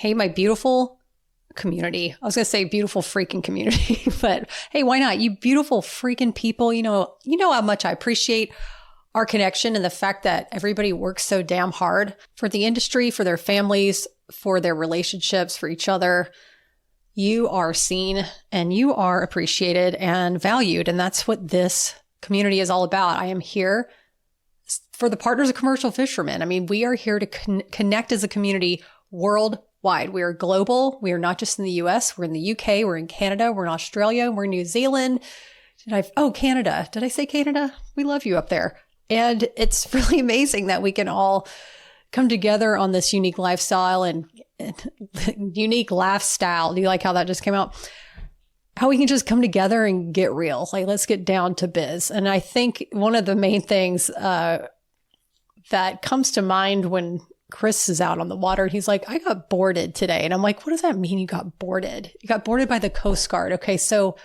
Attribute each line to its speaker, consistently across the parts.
Speaker 1: Hey, my beautiful community. I was going to say beautiful freaking community, but hey, why not? You beautiful freaking people. You know how much I appreciate our connection and the fact that everybody works so damn hard for the industry, for their families, for their relationships, for each other. You are seen and you are appreciated and valued. And that's what this community is all about. I am here for the Partners of Commercial Fishermen. I mean, we are here to connect as a community worldwide. We are global. We are not just in the US. We're in the UK. We're in Canada. We're in Australia. We're in New Zealand. Canada. Did I say Canada? We love you up there. And it's really amazing that we can all come together on this unique lifestyle and unique laugh style. Do you like how that just came out? How we can just come together and get real. Like, let's get down to biz. And I think one of the main things that comes to mind when Chris is out on the water, he's like, I got boarded today. And I'm like, what does that mean? You got boarded? You got boarded by the Coast Guard. Okay. So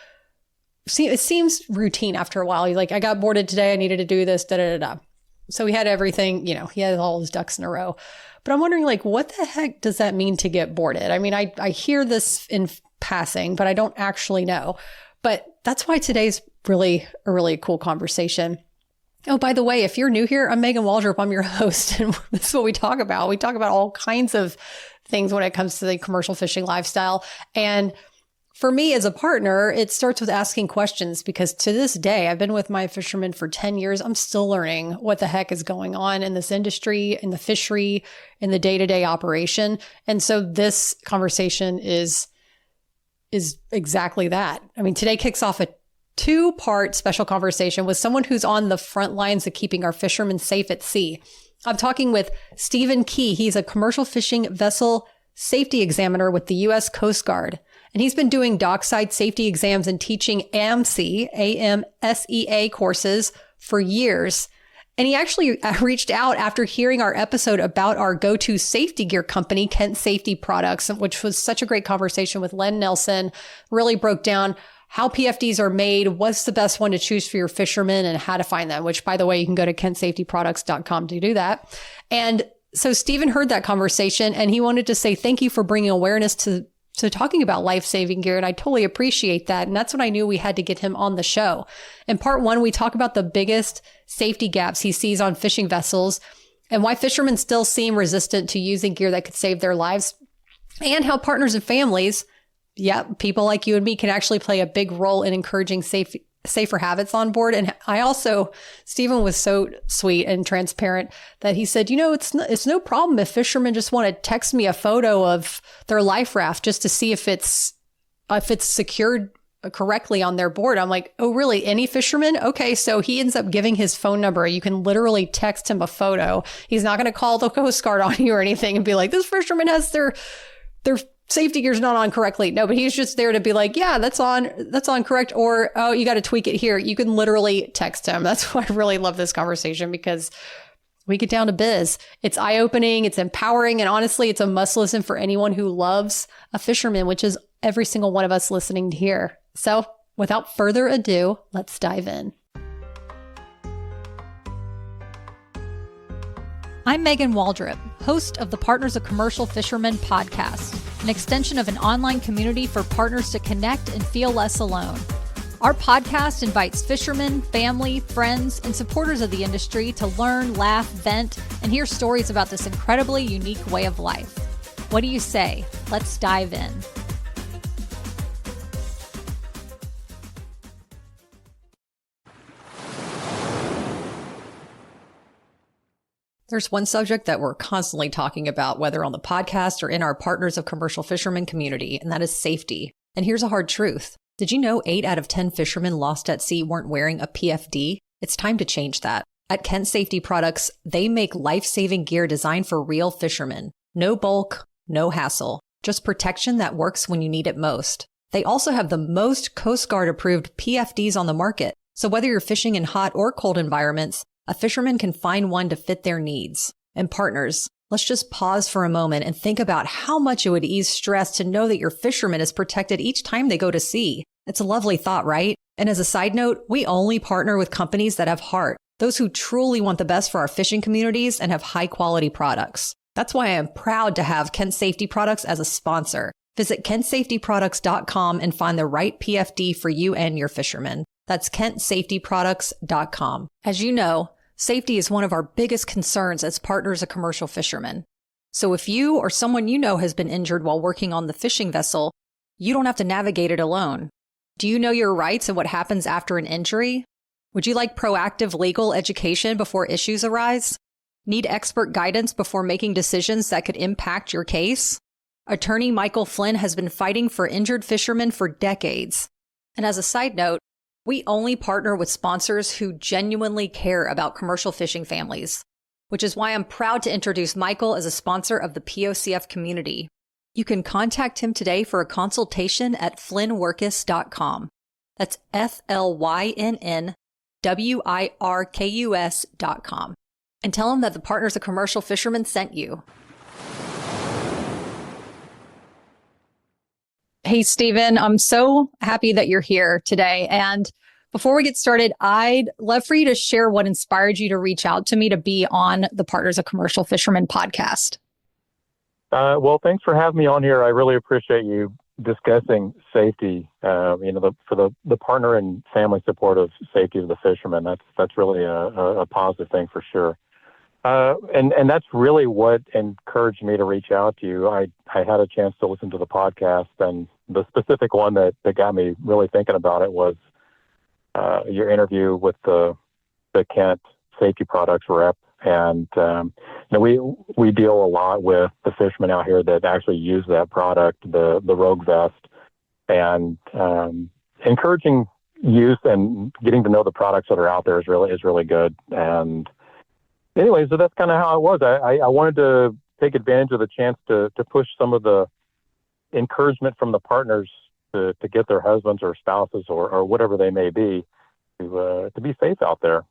Speaker 1: it seems routine after a while. He's like, I got boarded today. I needed to do this, So he had everything, he had all his ducks in a row. But I'm wondering, like, what the heck does that mean to get boarded? I mean, I hear this in passing, but I don't actually know. But that's why today's really a really cool conversation. Oh, by the way, if you're new here, I'm Megan Waldrop. I'm your host, and this is what we talk about. We talk about all kinds of things when it comes to the commercial fishing lifestyle. And for me as a partner, it starts with asking questions, because to this day, I've been with my fishermen for 10 years. I'm still learning what the heck is going on in this industry, in the fishery, in the day-to-day operation. And so this conversation is exactly that. I mean, today kicks off a 2-part special conversation with someone who's on the front lines of keeping our fishermen safe at sea. I'm talking with Steven Kee. He's a commercial fishing vessel safety examiner with the U.S. Coast Guard. And he's been doing dockside safety exams and teaching AMSEA, AMSEA courses for years. And he actually reached out after hearing our episode about our go-to safety gear company, Kent Safety Products, which was such a great conversation with Len Nelson. Really broke down how PFDs are made, what's the best one to choose for your fishermen, and how to find them, which, by the way, you can go to kentsafetyproducts.com to do that. And so Steven heard that conversation, and he wanted to say thank you for bringing awareness to talking about life-saving gear. And I totally appreciate that. And that's when I knew we had to get him on the show. In part 1, we talk about the biggest safety gaps he sees on fishing vessels and why fishermen still seem resistant to using gear that could save their lives, and how partners and families, people like you and me, can actually play a big role in encouraging safer habits on board. And Steven was so sweet and transparent that he said, it's no problem if fishermen just want to text me a photo of their life raft just to see if it's secured correctly on their board. I'm like, oh, really? Any fisherman? Okay. So he ends up giving his phone number. You can literally text him a photo. He's not going to call the Coast Guard on you or anything and be like, this fisherman has their safety gear's not on correctly. No, but he's just there to be like, yeah, that's on correct. Or, oh, you got to tweak it here. You can literally text him. That's why I really love this conversation, because we get down to biz. It's eye-opening, it's empowering, and honestly, it's a must listen for anyone who loves a fisherman, which is every single one of us listening here. So without further ado, let's dive in. I'm Megan Waldrop, host of the Partners of Commercial Fishermen podcast, an extension of an online community for partners to connect and feel less alone. Our podcast invites fishermen, family, friends, and supporters of the industry to learn, laugh, vent, and hear stories about this incredibly unique way of life. What do you say? Let's dive in. There's one subject that we're constantly talking about, whether on the podcast or in our Partners of Commercial Fishermen community, and that is safety. And here's a hard truth. Did you know 8 out of 10 fishermen lost at sea weren't wearing a PFD? It's time to change that. At Kent Safety Products, they make life-saving gear designed for real fishermen. No bulk, no hassle, just protection that works when you need it most. They also have the most Coast Guard approved PFDs on the market. So whether you're fishing in hot or cold environments, a fisherman can find one to fit their needs. And partners, let's just pause for a moment and think about how much it would ease stress to know that your fisherman is protected each time they go to sea. It's a lovely thought, right? And as a side note, we only partner with companies that have heart, those who truly want the best for our fishing communities and have high quality products. That's why I am proud to have Kent Safety Products as a sponsor. Visit kentsafetyproducts.com and find the right PFD for you and your fishermen. That's kentsafetyproducts.com. As you know, safety is one of our biggest concerns as partners of commercial fishermen. So if you or someone you know has been injured while working on the fishing vessel, you don't have to navigate it alone. Do you know your rights and what happens after an injury? Would you like proactive legal education before issues arise? Need expert guidance before making decisions that could impact your case? Attorney Michael Flynn has been fighting for injured fishermen for decades. And as a side note, we only partner with sponsors who genuinely care about commercial fishing families, which is why I'm proud to introduce Michael as a sponsor of the POCF community. You can contact him today for a consultation at flynnworkus.com. That's FLYNNWIRKUS.com. And tell him that the Partners of Commercial Fishermen sent you. Hey, Steven, I'm so happy that you're here today. And before we get started, I'd love for you to share what inspired you to reach out to me to be on the Partners of Commercial Fishermen podcast.
Speaker 2: Well, thanks for having me on here. I really appreciate you discussing safety, for the partner and family support of safety of the fishermen. That's really a positive thing for sure. And that's really what encouraged me to reach out to you. I had a chance to listen to the podcast, and the specific one that got me really thinking about it was your interview with the Kent Safety Products rep. And we deal a lot with the fishermen out here that actually use that product, the Rogue Vest, and encouraging use and getting to know the products that are out there is really good. And anyway, so that's kind of how it was. I wanted to take advantage of the chance to push some of the encouragement from the partners to get their husbands or spouses or whatever they may be to be safe out there.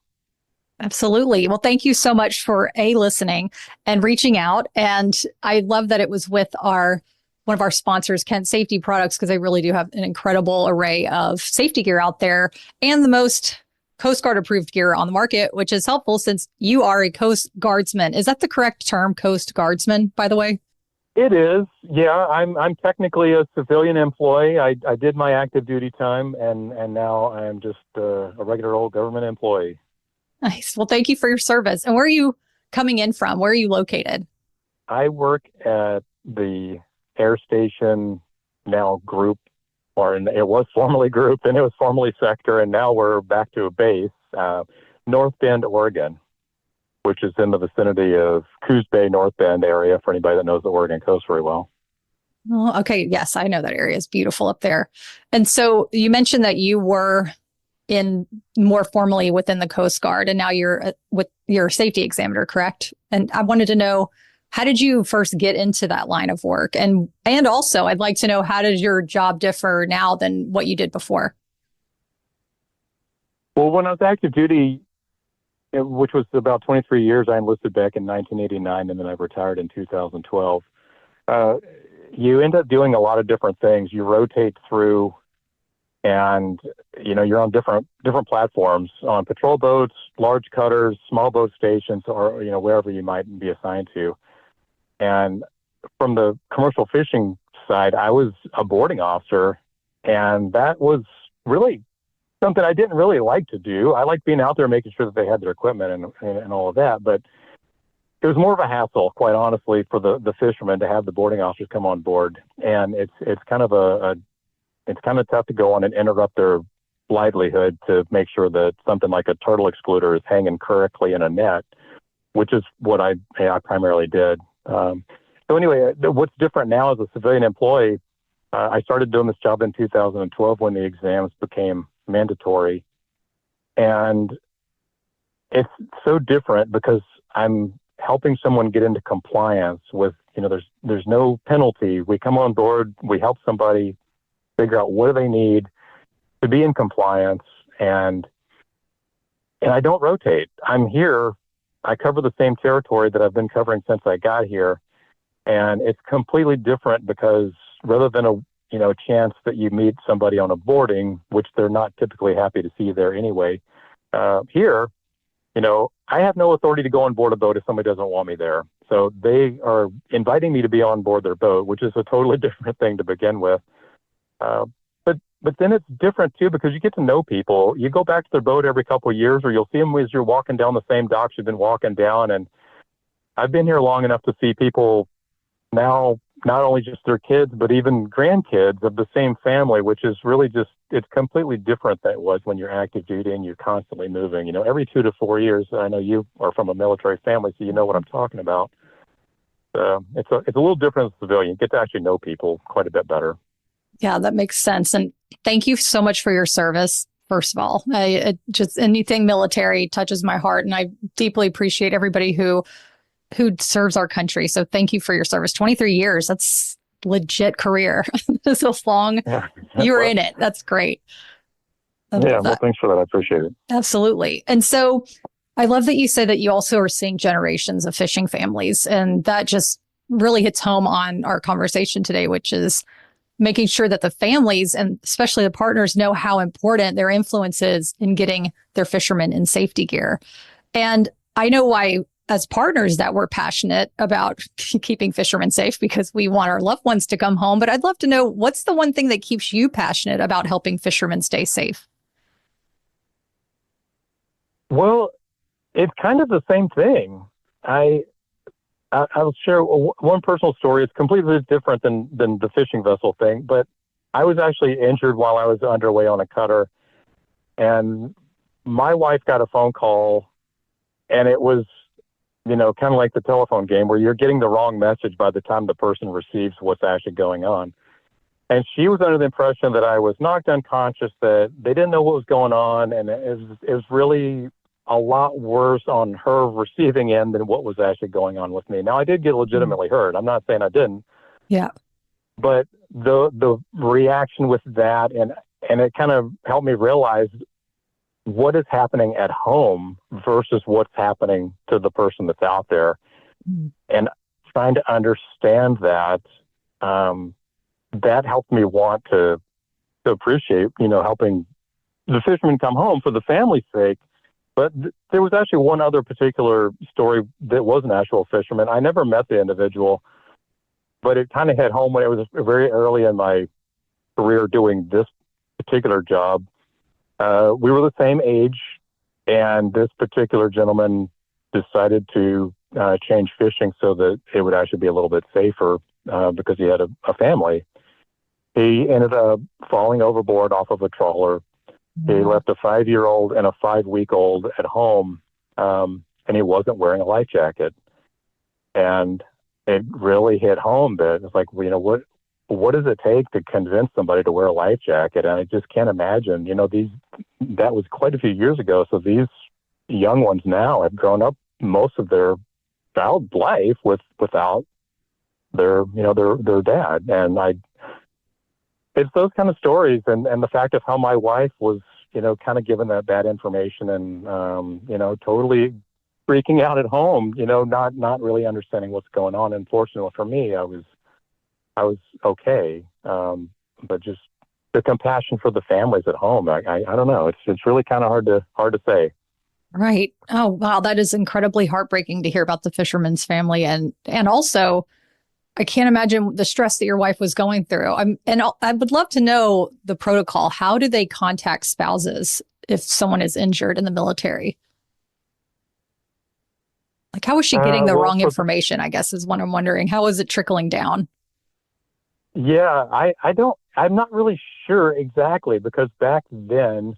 Speaker 1: Absolutely. Well, thank you so much for listening and reaching out. And I love that it was with one of our sponsors, Kent Safety Products, because they really do have an incredible array of safety gear out there and the most Coast Guard approved gear on the market, which is helpful since you are a Coast Guardsman. Is that the correct term, Coast Guardsman, by the way?
Speaker 2: It is. Yeah, I'm technically a civilian employee. I did my active duty time, and now I'm just a regular old government employee.
Speaker 1: Nice. Well, thank you for your service. And where are you coming in from? Where are you located?
Speaker 2: I work at the Air Station, now Group, it was formerly Group, and it was formerly Sector, and now we're back to a base, North Bend, Oregon, which is in the vicinity of Coos Bay, North Bend area, for anybody that knows the Oregon coast very well.
Speaker 1: Oh, okay. Yes, I know that area is beautiful up there. And so you mentioned that you were in more formally within the Coast Guard, and now you're with your safety examiner, correct? And I wanted to know, how did you first get into that line of work? And also, I'd like to know, how does your job differ now than what you did before?
Speaker 2: Well, when I was active duty, which was about 23 years, I enlisted back in 1989, and then I retired in 2012. You end up doing a lot of different things. You rotate through, and you're on different platforms, on patrol boats, large cutters, small boat stations, or wherever you might be assigned to. And from the commercial fishing side, I was a boarding officer, and that was really something I didn't really like to do. I like being out there, making sure that they had their equipment and all of that, but it was more of a hassle, quite honestly, for the fishermen to have the boarding officers come on board. And it's kind of it's kind of tough to go on and interrupt their livelihood to make sure that something like a turtle excluder is hanging correctly in a net, which is what I primarily did. So anyway, what's different now as a civilian employee, I started doing this job in 2012 when the exams became mandatory. And it's so different because I'm helping someone get into compliance with, there's no penalty. We come on board, we help somebody figure out what do they need to be in compliance. And I don't rotate. I'm here. I cover the same territory that I've been covering since I got here. And it's completely different because rather than a chance that you meet somebody on a boarding, which they're not typically happy to see you there anyway, here, I have no authority to go on board a boat if somebody doesn't want me there. So they are inviting me to be on board their boat, which is a totally different thing to begin with. Uh, but then it's different too, because you get to know people. You go back to their boat every couple of years, or you'll see them as you're walking down the same docks you've been walking down. And I've been here long enough to see people now, not only just their kids, but even grandkids of the same family, which is really just, it's completely different than it was when you're active duty and you're constantly moving. You know, every 2 to 4 years, I know you are from a military family, so you know what I'm talking about. It's a little different as a civilian. You get to actually know people quite a bit better.
Speaker 1: Yeah, that makes sense. And thank you so much for your service. First of all, just anything military touches my heart, and I deeply appreciate everybody who serves our country. So thank you for your service. 23 years. That's legit career. This is long. Yeah. You're in it. That's great.
Speaker 2: Yeah. Well, thanks for that. I appreciate it.
Speaker 1: Absolutely. And so I love that you say that you also are seeing generations of fishing families. And that just really hits home on our conversation today, which is making sure that the families and especially the partners know how important their influence is in getting their fishermen in safety gear. And I know why, as partners, that we're passionate about keeping fishermen safe, because we want our loved ones to come home. But I'd love to know, what's the one thing that keeps you passionate about helping fishermen stay safe?
Speaker 2: Well, it's kind of the same thing. I'll share one personal story. It's completely different than the fishing vessel thing, but I was actually injured while I was underway on a cutter, and my wife got a phone call, and it was, you know, kind of like the telephone game where you're getting the wrong message by the time the person receives what's actually going on. And she was under the impression that I was knocked unconscious, that they didn't know what was going on, and it was really a lot worse on her receiving end than what was actually going on with me. Now, I did get legitimately hurt. I'm not saying I didn't.
Speaker 1: Yeah.
Speaker 2: But the reaction with that, and it kind of helped me realize what is happening at home versus what's happening to the person that's out there. Mm. And trying to understand that, that helped me want to appreciate, you know, helping the fishermen come home for the family's sake. But there was actually one other particular story that was an actual fisherman. I never met the individual, but it kind of hit home when it was very early in my career doing this particular job. We were the same age, and this particular gentleman decided to change fishing so that it would actually be a little bit safer because he had a family. He ended up falling overboard off of a trawler. He left a 5-year-old and a 5-week-old at home, and he wasn't wearing a life jacket. And it really hit home that it's like, well, you know, what does it take to convince somebody to wear a life jacket? And I just can't imagine, you know, that was quite a few years ago. So these young ones now have grown up most of their child life without their, you know, their dad. And it's those kind of stories, and the fact of how my wife was, you know, kind of given that bad information and, you know, totally freaking out at home, you know, not really understanding what's going on. And fortunately for me, I was okay. But just the compassion for the families at home, I don't know. It's really kind of hard to say.
Speaker 1: Right. Oh, wow. That is incredibly heartbreaking to hear about the fisherman's family. And also, I can't imagine the stress that your wife was going through. I would love to know the protocol. How do they contact spouses if someone is injured in the military? Like, how was she getting the wrong information, I guess, is what I'm wondering. How is it trickling down?
Speaker 2: Yeah, I'm not really sure exactly, because back then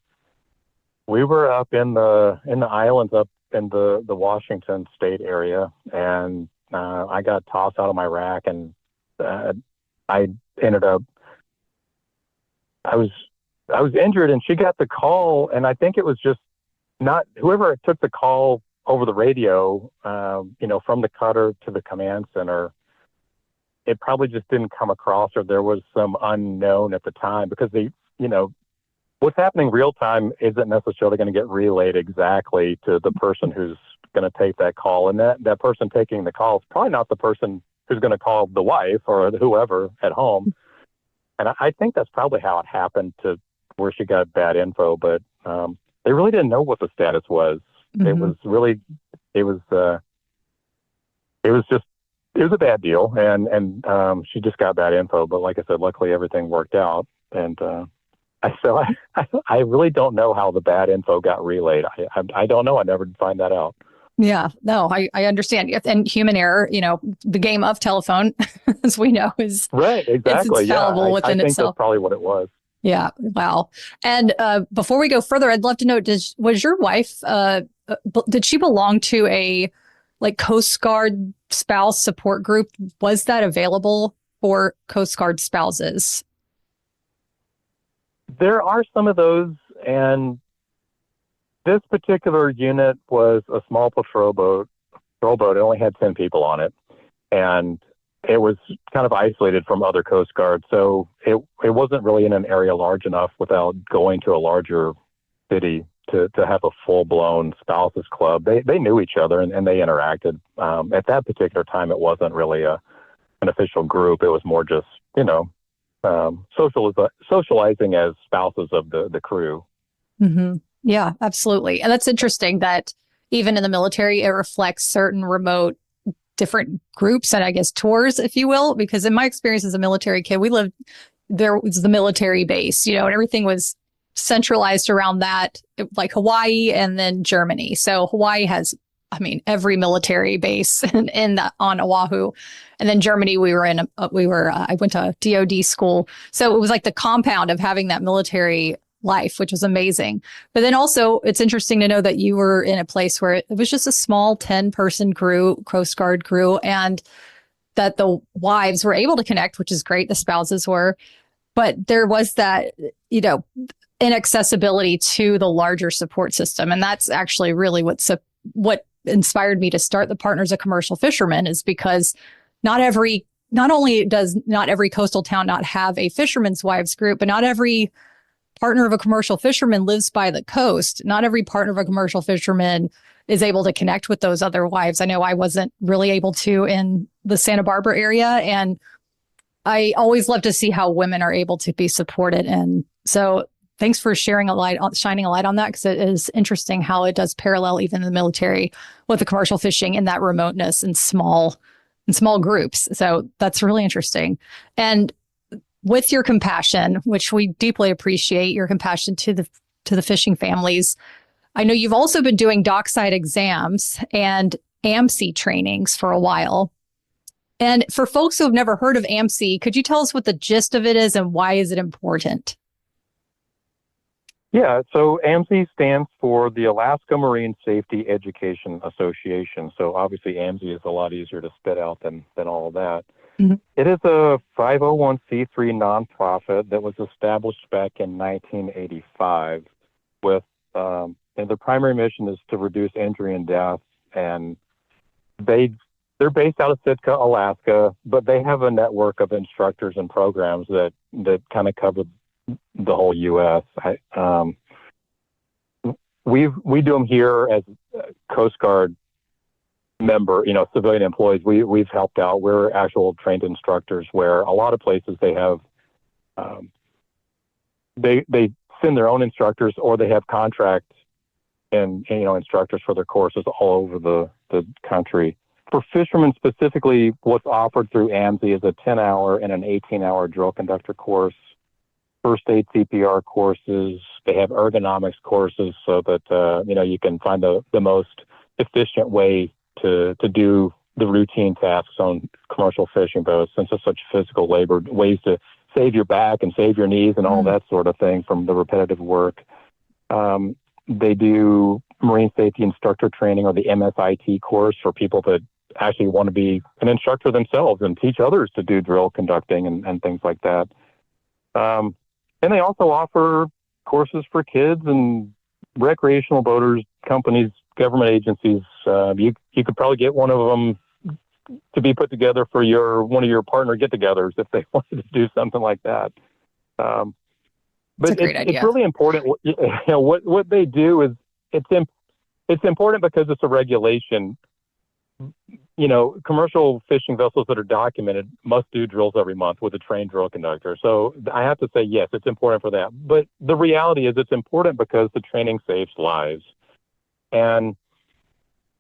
Speaker 2: we were up in the islands up in the Washington state area, and I got tossed out of my rack, and I ended up, I was injured, and she got the call, and I think it was just not whoever took the call over the radio, you know, from the cutter to the command center. It probably just didn't come across, or there was some unknown at the time, because they, you know, what's happening real time isn't necessarily going to get relayed exactly to the person who's going to take that call. And that person taking the call is probably not the person who's going to call the wife or whoever at home. And I think that's probably how it happened, to where she got bad info, but they really didn't know what the status was. Mm-hmm. It was it was a bad deal, and she just got bad info. But like I said, luckily everything worked out, and I really don't know how the bad info got relayed. I don't know. I never did find that out.
Speaker 1: Yeah, no, I understand. And human error, the game of telephone, as we know,
Speaker 2: Right,
Speaker 1: it's
Speaker 2: exactly. Yeah,
Speaker 1: fallible
Speaker 2: I
Speaker 1: within
Speaker 2: think that's
Speaker 1: itself.
Speaker 2: probably what it was.
Speaker 1: Yeah, wow. And before we go further, I'd love to know, was your wife, did she belong to a like Coast Guard spouse support group? Was that available for Coast Guard spouses?
Speaker 2: There are some of those, and this particular unit was a small patrol boat. It only had 10 people on it, and it was kind of isolated from other Coast Guard. So it wasn't really in an area large enough without going to a larger city to have a full blown spouses club. They knew each other and they interacted. At that particular time, it wasn't really an official group. It was more just, socializing as spouses of the crew.
Speaker 1: Mm-hmm. Yeah, absolutely. And that's interesting that even in the military, it reflects certain remote different groups and I guess tours, if you will, because in my experience as a military kid, there was the military base, and everything was centralized around that, like Hawaii and then Germany. So Hawaii has, every military base on Oahu. And then Germany, I went to DOD school. So it was like the compound of having that military life, which was amazing. But then also it's interesting to know that you were in a place where it was just a small 10-person crew, Coast Guard crew, and that the wives were able to connect, which is great. The spouses were, but there was that, inaccessibility to the larger support system. And that's actually really what inspired me to start the Partners of Commercial Fishermen, is because not only does not every coastal town not have a fisherman's wives group, but not every partner of a commercial fisherman lives by the coast. Not every partner of a commercial fisherman is able to connect with those other wives. I know I wasn't really able to in the Santa Barbara area. And I always love to see how women are able to be supported. And so thanks for shining a light on that, because it is interesting how it does parallel even in the military with the commercial fishing and that remoteness and small groups. So that's really interesting. And with your compassion, which we deeply appreciate, your compassion to the fishing families, I know you've also been doing dockside exams and AMC trainings for a while. And for folks who have never heard of AMC, could you tell us what the gist of it is and why is it important?
Speaker 2: Yeah, so AMC stands for the Alaska Marine Safety Education Association. So obviously AMC is a lot easier to spit out than all of that. Mm-hmm. It is a 501c3 nonprofit that was established back in 1985 with, and the primary mission is to reduce injury and death. And they're based out of Sitka, Alaska, but they have a network of instructors and programs that kind of cover the whole U.S. We do them here as Coast Guard member, civilian employees. We've helped out. We're actual trained instructors, where a lot of places they have, they send their own instructors, or they have contract and instructors for their courses all over the country. For fishermen specifically, what's offered through AMSI is a 10-hour and an 18-hour drill conductor course, first aid CPR courses. They have ergonomics courses so that, you can find the most efficient way to do the routine tasks on commercial fishing boats, since it's such physical labor, ways to save your back and save your knees and all that sort of thing from the repetitive work. They do marine safety instructor training, or the MSIT course, for people that actually want to be an instructor themselves and teach others to do drill conducting and things like that. And they also offer courses for kids and recreational boaters, companies, government agencies. You could probably get one of them to be put together for one of your partner get-togethers if they wanted to do something like that. But it's really important. What they do is it's important because it's a regulation. Commercial fishing vessels that are documented must do drills every month with a trained drill conductor. So I have to say, yes, it's important for that. But the reality is it's important because the training saves lives. And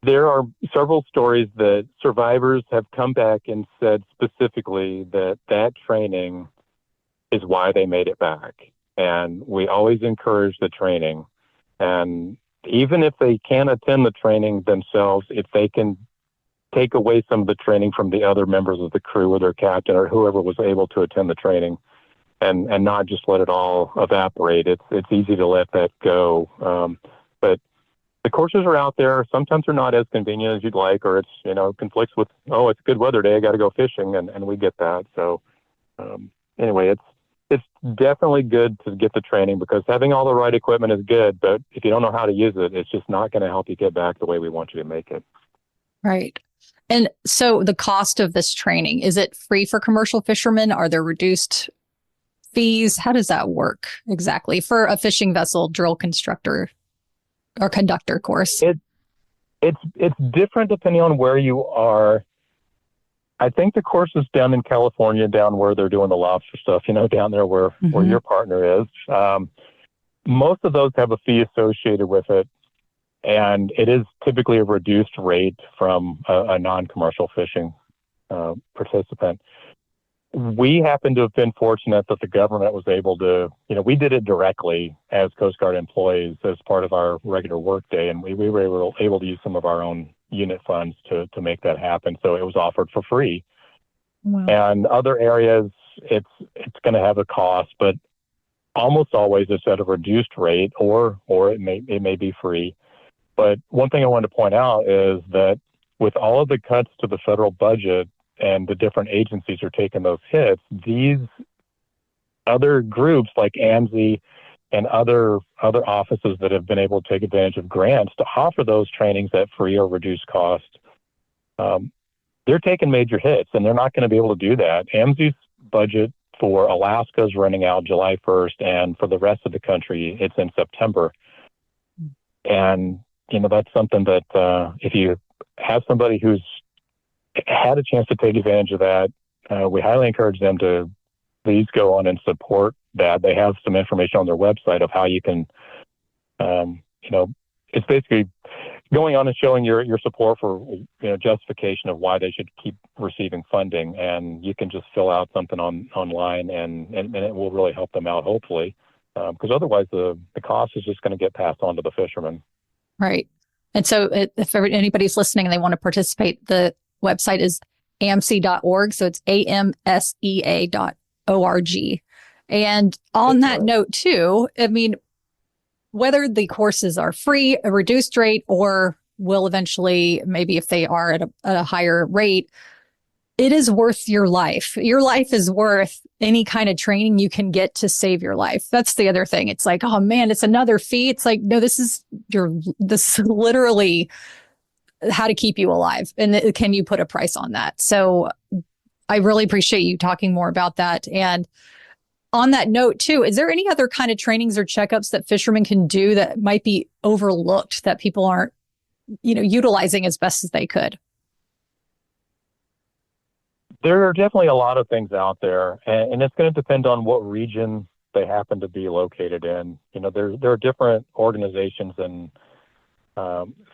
Speaker 2: There are several stories that survivors have come back and said specifically that that training is why they made it back. And we always encourage the training. And even if they can't attend the training themselves, if they can take away some of the training from the other members of the crew or their captain or whoever was able to attend the training and not just let it all evaporate, it's easy to let that go. But the courses are out there. Sometimes they're not as convenient as you'd like, or it's, conflicts with, oh, it's a good weather day, I got to go fishing, and we get that. So anyway, it's definitely good to get the training because having all the right equipment is good, but if you don't know how to use it, it's just not going to help you get back the way we want you to make it.
Speaker 3: Right. And so the cost of this training, is it free for commercial fishermen? Are there reduced fees? How does that work exactly for a fishing vessel drill constructor or conductor course?
Speaker 2: It's different depending on where you are. I think the course is down in California, down where they're doing the lobster stuff, down there where your partner is. Most of those have a fee associated with it, and it is typically a reduced rate from a non-commercial fishing participant. We happen to have been fortunate that the government was able to, we did it directly as Coast Guard employees as part of our regular workday, and we were able to use some of our own unit funds to make that happen. So it was offered for free. Wow. And other areas, it's going to have a cost, but almost always it's at a reduced rate, or it may be free. But one thing I wanted to point out is that with all of the cuts to the federal budget and the different agencies are taking those hits, these other groups like AMSI and other offices that have been able to take advantage of grants to offer those trainings at free or reduced cost, they're taking major hits, and they're not going to be able to do that. AMSI's budget for Alaska is running out July 1st, and for the rest of the country, it's in September. And, that's something that if you have somebody who's had a chance to take advantage of that, we highly encourage them to please go on and support that. They have some information on their website of how you can, it's basically going on and showing your support for, justification of why they should keep receiving funding. And you can just fill out something online and it will really help them out, hopefully, because otherwise the cost is just going to get passed on to the fishermen.
Speaker 3: Right. And so if anybody's listening and they want to participate, the website is amsea.org. So it's amsea.org. And on that note, too, whether the courses are free, a reduced rate, or will eventually, maybe if they are at a higher rate, it is worth your life. Your life is worth any kind of training you can get to save your life. That's the other thing. It's like, oh man, it's another fee. It's like, no, this is literally how to keep you alive. And can you put a price on that? So I really appreciate you talking more about that. And on that note too, is there any other kind of trainings or checkups that fishermen can do that might be overlooked that people aren't, utilizing as best as they could?
Speaker 2: There are definitely a lot of things out there, and it's going to depend on what region they happen to be located in. There are different organizations and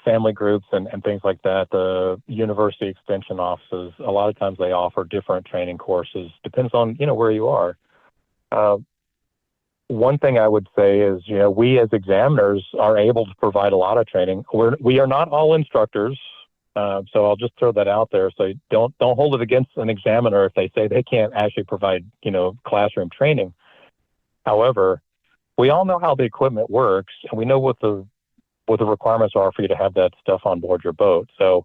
Speaker 2: family groups and things like that. The university extension offices, a lot of times they offer different training courses. Depends on, where you are. One thing I would say is, we as examiners are able to provide a lot of training. We are not all instructors. So I'll just throw that out there. So don't hold it against an examiner if they say they can't actually provide, classroom training. However, we all know how the equipment works, and we know what the requirements are for you to have that stuff on board your boat. So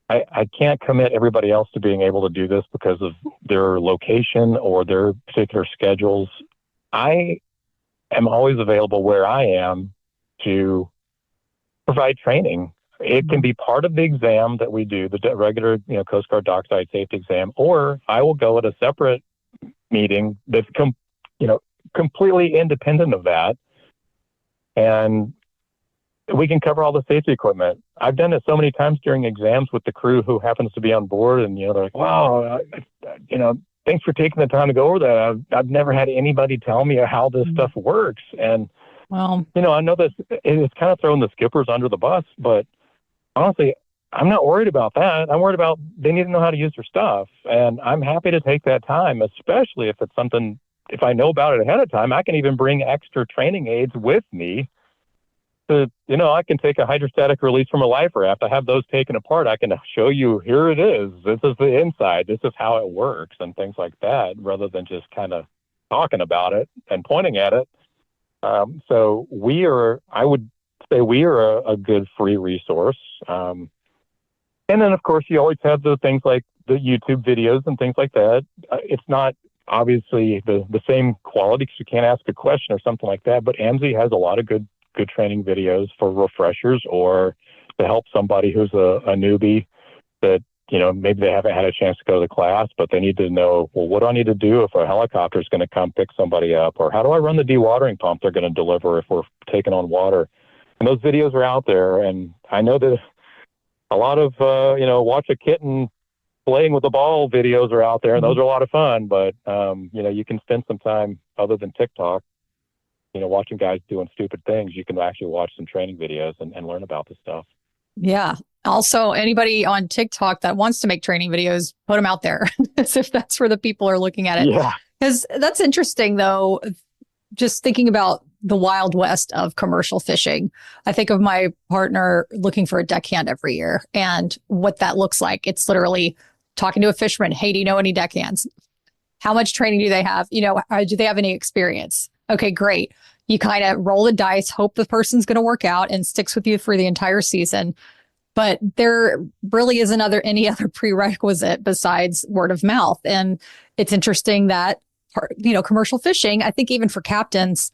Speaker 2: I can't commit everybody else to being able to do this because of their location or their particular schedules. I am always available where I am to provide training. It can be part of the exam that we do, the regular, Coast Guard dockside safety exam, or I will go at a separate meeting that's, completely independent of that. And we can cover all the safety equipment. I've done it so many times during exams with the crew who happens to be on board, and, they're like, wow, thanks for taking the time to go over that. I've never had anybody tell me how this stuff works. And,
Speaker 3: well,
Speaker 2: I know that it's kind of throwing the skippers under the bus, but honestly, I'm not worried about that. I'm worried about they need to know how to use their stuff. And I'm happy to take that time, especially if it's something, if I know about it ahead of time, I can even bring extra training aids with me to, I can take a hydrostatic release from a life raft. I have those taken apart. I can show you, here it is. This is the inside. This is how it works and things like that, rather than just kind of talking about it and pointing at it. I would say we are a good free resource. And then, of course, you always have the things like the YouTube videos and things like that. It's not obviously the same quality because you can't ask a question or something like that. But AMSI has a lot of good training videos for refreshers or to help somebody who's a newbie that, maybe they haven't had a chance to go to the class, but they need to know, well, what do I need to do if a helicopter is going to come pick somebody up? Or how do I run the dewatering pump they're going to deliver if we're taking on water? And those videos are out there. And I know that a lot of, watch a kitten playing with the ball videos are out there, and those are a lot of fun. But, you can spend some time other than TikTok, watching guys doing stupid things. You can actually watch some training videos and learn about this stuff.
Speaker 3: Yeah. Also, anybody on TikTok that wants to make training videos, put them out there as if that's where the people are looking at it.
Speaker 2: Yeah.
Speaker 3: Because that's interesting, though, just thinking about the Wild West of commercial fishing. I think of my partner looking for a deckhand every year and what that looks like. It's literally talking to a fisherman. Hey, do you know any deckhands? How much training do they have? Do they have any experience? Okay, great. You kind of roll the dice, hope the person's going to work out and sticks with you for the entire season. But there really isn't any other prerequisite besides word of mouth. And it's interesting that, commercial fishing, I think even for captains,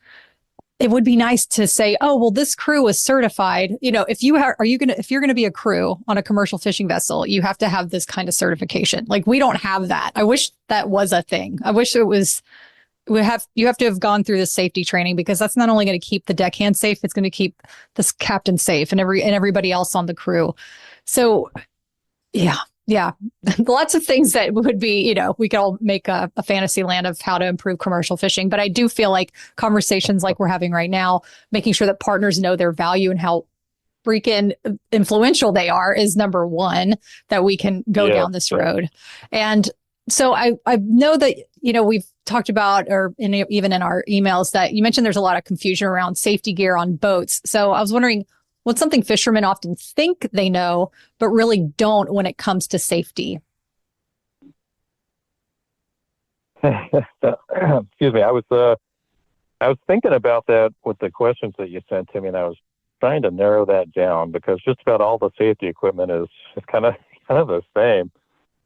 Speaker 3: it would be nice to say, oh, well, this crew is certified. If you're going to be a crew on a commercial fishing vessel, you have to have this kind of certification. Like, we don't have that. I wish that was a thing. I wish it was. You have to have gone through the safety training, because that's not only going to keep the deckhand safe, it's going to keep this captain safe and everybody else on the crew. So yeah. Lots of things that would be, we could all make a fantasy land of how to improve commercial fishing. But I do feel like conversations like we're having right now, making sure that partners know their value and how freaking influential they are is number one, that we can go down this road. And so I know that, we've talked about, or even in our emails, that you mentioned there's a lot of confusion around safety gear on boats. So I was wondering, what's something fishermen often think they know, but really don't when it comes to safety?
Speaker 2: Excuse me. I was thinking about that with the questions that you sent to me, and I was trying to narrow that down, because just about all the safety equipment is kind of the same.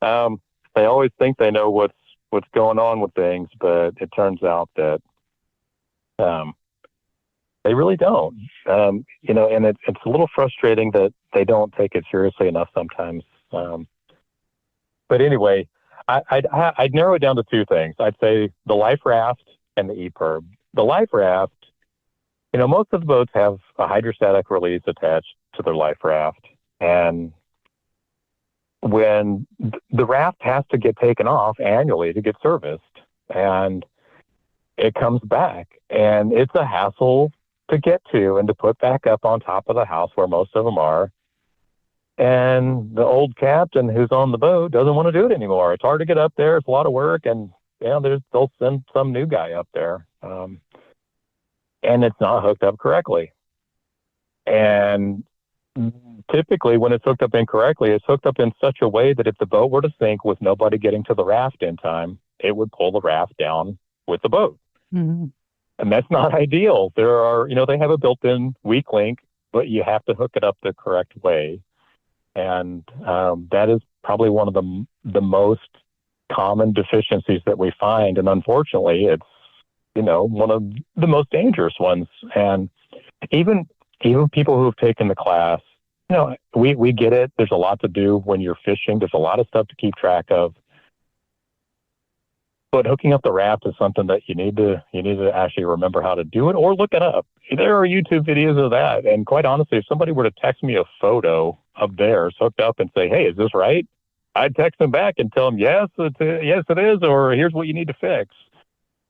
Speaker 2: They always think they know what's going on with things, but it turns out that they really don't. And it's a little frustrating that they don't take it seriously enough sometimes. But anyway, I'd narrow it down to two things. I'd say the life raft and the EPIRB. The life raft, most of the boats have a hydrostatic release attached to their life raft, and when the raft has to get taken off annually to get serviced, and it comes back, and it's a hassle to get to and to put back up on top of the house where most of them are. And the old captain who's on the boat doesn't want to do it anymore. It's hard to get up there. It's a lot of work, and they'll send some new guy up there, and it's not hooked up correctly. And typically, when it's hooked up incorrectly, it's hooked up in such a way that if the boat were to sink with nobody getting to the raft in time, it would pull the raft down with the boat. Mm-hmm. And that's not ideal. There are, they have a built-in weak link, but you have to hook it up the correct way. And that is probably one of the most common deficiencies that we find. And unfortunately, it's, one of the most dangerous ones. And even people who have taken the class, we get it. There's a lot to do when you're fishing. There's a lot of stuff to keep track of. But hooking up the raft is something that you need to actually remember how to do it, or look it up. There are YouTube videos of that. And quite honestly, if somebody were to text me a photo of theirs hooked up and say, hey, is this right? I'd text them back and tell them, yes, it is, or here's what you need to fix.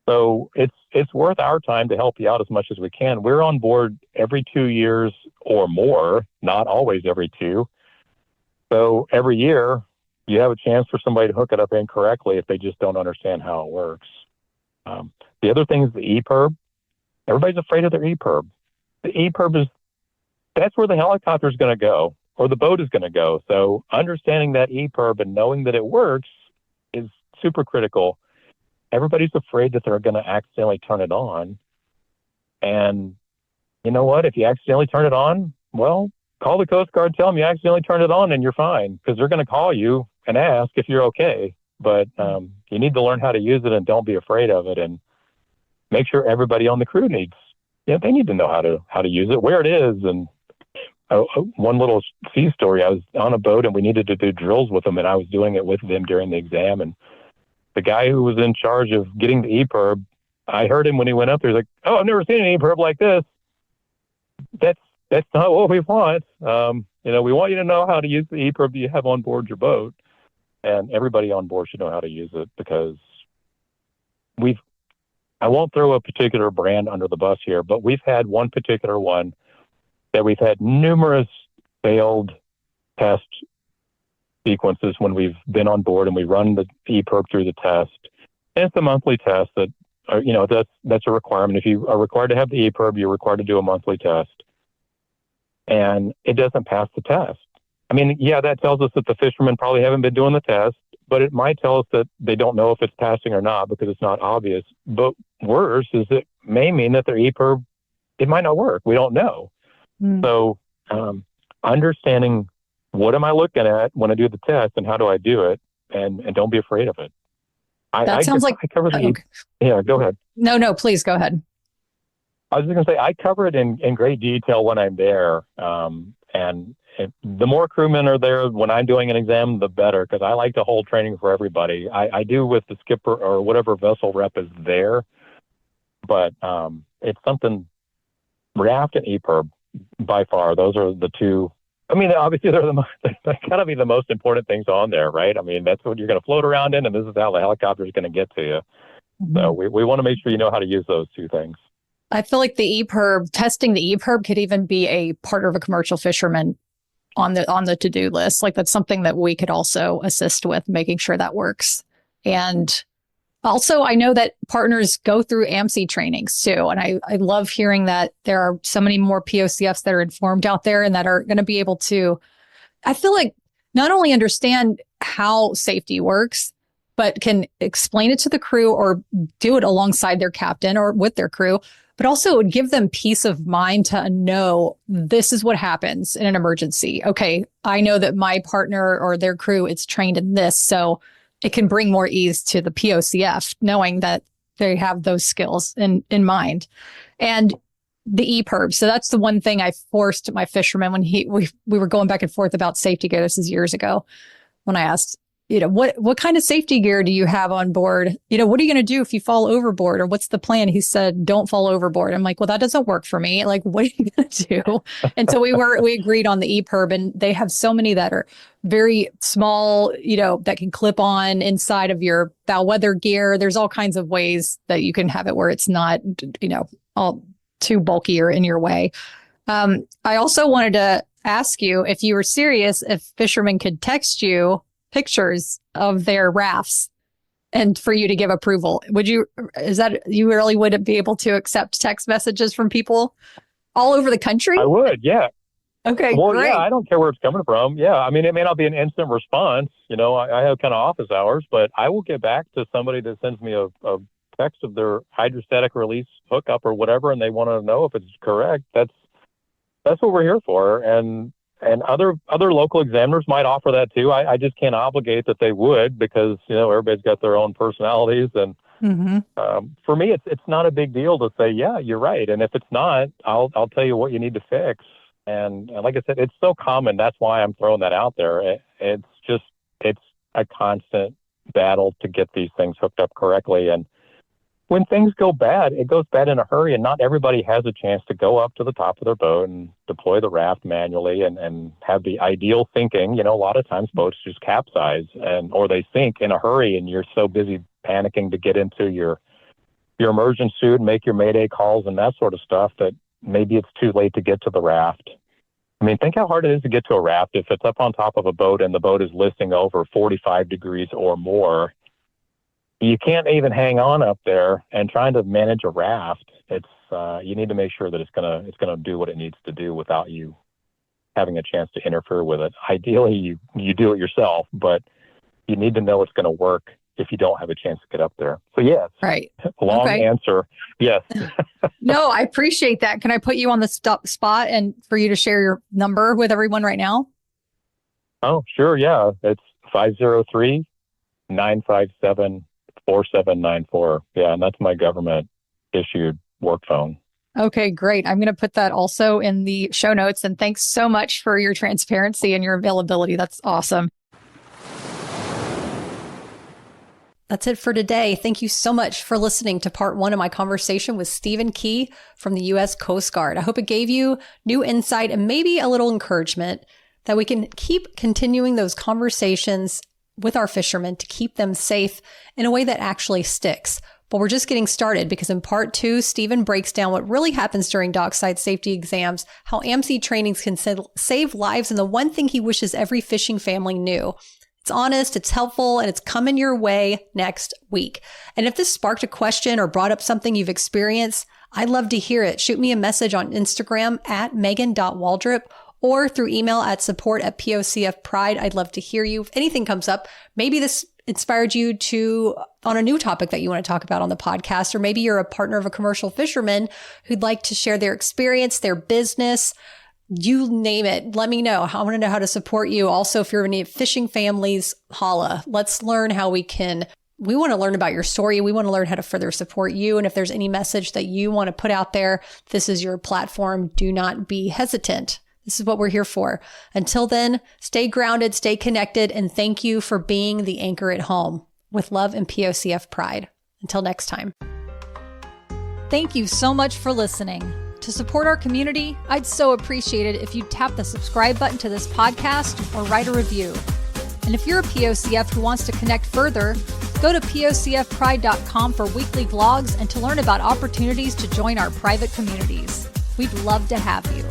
Speaker 2: So it's worth our time to help you out as much as we can. We're on board every 2 years or more, not always every 2. So every year you have a chance for somebody to hook it up incorrectly if they just don't understand how it works. The other thing is the EPIRB. Everybody's afraid of their EPIRB. The EPIRB that's where the helicopter is going to go or the boat is going to go. So understanding that EPIRB and knowing that it works is super critical. Everybody's afraid that they're going to accidentally turn it on. And you know what? If you accidentally turn it on, well, call the Coast Guard, tell them you accidentally turned it on and you're fine, because they're going to call you and ask if you're okay. But you need to learn how to use it and don't be afraid of it, and make sure everybody on the crew they need to know how to use it, where it is. And one little sea story, I was on a boat and we needed to do drills with them, and I was doing it with them during the exam. And the guy who was in charge of getting the EPIRB, I heard him when he went up there, he's like, "Oh, I've never seen an EPIRB like this." That's not what we want. We want you to know how to use the EPIRB you have on board your boat, and everybody on board should know how to use it, because I won't throw a particular brand under the bus here, but we've had one particular one that we've had numerous failed test sequences when we've been on board and we run the EPIRB through the test. And it's a monthly test that, that's a requirement. If you are required to have the EPIRB, you're required to do a monthly test. And it doesn't pass the test. I mean, yeah, that tells us that the fishermen probably haven't been doing the test, but it might tell us that they don't know if it's passing or not because it's not obvious. But worse is it may mean that their EPIRB, it might not work. We don't know. So understanding what am I looking at when I do the test and how do I do it, and don't be afraid of it.
Speaker 3: That sounds like
Speaker 2: I cover the
Speaker 3: okay.
Speaker 2: Yeah, go ahead.
Speaker 3: No, please go ahead.
Speaker 2: I was just going to say, I cover it in great detail when I'm there. And the more crewmen are there when I'm doing an exam, the better, because I like to hold training for everybody. I do with the skipper or whatever vessel rep is there. But it's something, raft and EPIRB, by far, those are the two. I mean, obviously, they're got to be the most important things on there, right? I mean, that's what you're going to float around in, and this is how the helicopter is going to get to you. Mm-hmm. So we want to make sure you know how to use those two things.
Speaker 3: I feel like the EPIRB, testing the EPIRB could even be a part of a commercial fisherman on the to-do list. Like, that's something that we could also assist with, making sure that works. And also, I know that partners go through AMC trainings too. And I love hearing that there are so many more POCFs that are informed out there and that are going to be able to, I feel like, not only understand how safety works, but can explain it to the crew or do it alongside their captain or with their crew. But also it would give them peace of mind to know this is what happens in an emergency. Okay, I know that my partner or their crew is trained in this, so it can bring more ease to the POCF, knowing that they have those skills in mind. And the EPIRB. So that's the one thing I forced my fisherman when we were going back and forth about safety gear. This is years ago when I asked, what kind of safety gear do you have on board? What are you going to do if you fall overboard, or what's the plan? He said, don't fall overboard. I'm like, well, that doesn't work for me. Like, what are you going to do? And so we agreed on the EPIRB, and they have so many that are very small, that can clip on inside of your bow weather gear. There's all kinds of ways that you can have it where it's not, all too bulky or in your way. I also wanted to ask you if you were serious, if fishermen could text you pictures of their rafts and for you to give approval. You really would be able to accept text messages from people all over the country?
Speaker 2: I would, yeah.
Speaker 3: Okay,
Speaker 2: well,
Speaker 3: great.
Speaker 2: Yeah, I don't care where it's coming from. Yeah, I mean, it may not be an instant response. I have kind of office hours, but I will get back to somebody that sends me a text of their hydrostatic release hookup or whatever, and they want to know if it's correct. That's what we're here for. And other local examiners might offer that too. I just can't obligate that they would, because everybody's got their own personalities. And for me, it's not a big deal to say, yeah, you're right. And if it's not, I'll tell you what you need to fix. And like I said, it's so common. That's why I'm throwing that out there. It's a constant battle to get these things hooked up correctly. And when things go bad, it goes bad in a hurry, and not everybody has a chance to go up to the top of their boat and deploy the raft manually and have the ideal thinking. A lot of times boats just capsize or they sink in a hurry, and you're so busy panicking to get into your immersion suit and make your mayday calls and that sort of stuff that maybe it's too late to get to the raft. I mean, think how hard it is to get to a raft. If it's up on top of a boat and the boat is listing over 45 degrees or more, you can't even hang on up there. And trying to manage a raft, you need to make sure that it's gonna do what it needs to do without you having a chance to interfere with it. Ideally, you do it yourself, but you need to know it's going to work if you don't have a chance to get up there. So yes,
Speaker 3: right.
Speaker 2: Long answer. Yes.
Speaker 3: No, I appreciate that. Can I put you on the spot and for you to share your number with everyone right now?
Speaker 2: Oh, sure. Yeah. It's 503-957-4794. Yeah. And that's my government issued work phone.
Speaker 3: Okay, great. I'm going to put that also in the show notes. And thanks so much for your transparency and your availability. That's awesome.
Speaker 1: That's it for today. Thank you so much for listening to part 1 of my conversation with Steven Kee from the U.S. Coast Guard. I hope it gave you new insight and maybe a little encouragement that we can keep continuing those conversations with our fishermen to keep them safe in a way that actually sticks. But we're just getting started because in part 2, Steven breaks down what really happens during dockside safety exams, how AMC trainings can save lives, and the one thing he wishes every fishing family knew. It's honest, it's helpful, and it's coming your way next week. And if this sparked a question or brought up something you've experienced, I'd love to hear it. Shoot me a message on Instagram at megan.waldrop or through email at support@POCFpride. I'd love to hear you. If anything comes up, maybe this inspired you on a new topic that you want to talk about on the podcast, or maybe you're a partner of a commercial fisherman who'd like to share their experience, their business, you name it. Let me know. I want to know how to support you. Also, if you're in any fishing families, holla. Let's learn how we want to learn about your story. We want to learn how to further support you. And if there's any message that you want to put out there, this is your platform. Do not be hesitant. This is what we're here for. Until then, stay grounded, stay connected, and thank you for being the anchor at home. With love and POCF pride. Until next time.
Speaker 3: Thank you so much for listening. To support our community, I'd so appreciate it if you'd tap the subscribe button to this podcast or write a review. And if you're a POCF who wants to connect further, go to POCFpride.com for weekly vlogs and to learn about opportunities to join our private communities. We'd love to have you.